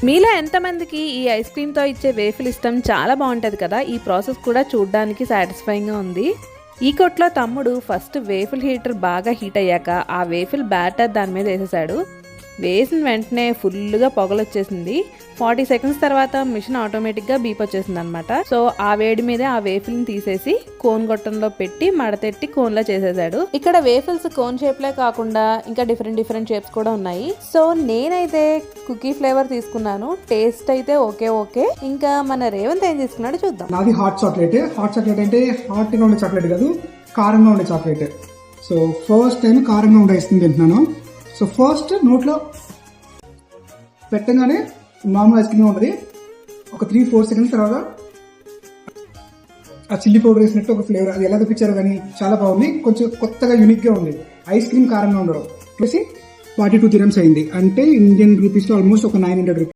మీలో ఎంతమందికి ఈ ఐస్ క్రీమ్తో ఇచ్చే వేఫిల్ ఇష్టం? చాలా బాగుంటుంది కదా. ఈ ప్రాసెస్ కూడా చూడడానికి సాటిస్ఫైయింగ్గా ఉంది. ఈ కొట్లో తమ్ముడు ఫస్ట్ వేఫిల్ హీటర్ బాగా హీట్ అయ్యాక ఆ వేఫిల్ బ్యాటర్ దాని మీద వేసేసాడు. వేసిన వెంటనే ఫుల్గా పొగలు వచ్చేసింది. 40 సెకండ్స్ తర్వాత మిషన్ ఆటోమేటిక్గా బీప్ వచ్చేసింది అనమాట. సో ఆ వేడి మీదే ఆ వేఫిల్ని తీసేసి కోన్ గొట్టంలో పెట్టి మడతెట్టి కోన్లా చేసేసాడు. ఇక్కడ వేఫిల్స్ కోన్ షేప్లే కాకుండా ఇంకా డిఫరెంట్ షేప్స్ కూడా ఉన్నాయి. సో నేనైతే కుకీ ఫ్లేవర్ తీసుకున్నాను. టేస్ట్ అయితే ఓకే. ఇంకా మన రేవంత్ ఏం తీసుకున్నాడో చూద్దాం. నాది హాట్ చాక్లెట్. హాట్ చాక్లెట్ అంటే హాట్గా ఉండే చాక్లెట్ కాదు, కారంగా ఉండే చాక్లెట్. సో ఫస్ట్ టైం కారంగా ఉండే ఐస్ క్రీమ్ తింటున్నాను. సో ఫస్ట్ నోట్లో పెట్టగానే మామూలు ఐస్ క్రీమ్ ఉంటుంది. ఒక 3-4 సెకండ్స్ తర్వాత ఆ చిల్లీ పౌడర్ వేసినట్టు ఒక ఫ్లేవర్, అది ఎలా తెప్పించారో కానీ చాలా బాగుంది. కొంచెం కొత్తగా యూనిక్గా ఉంది. ఐస్ క్రీమ్ కారంగా ఉండడం. 42 dirhams అయింది, అంటే ఇండియన్ రూపీస్లో ఆల్మోస్ట్ ఒక 900 రూపీస్.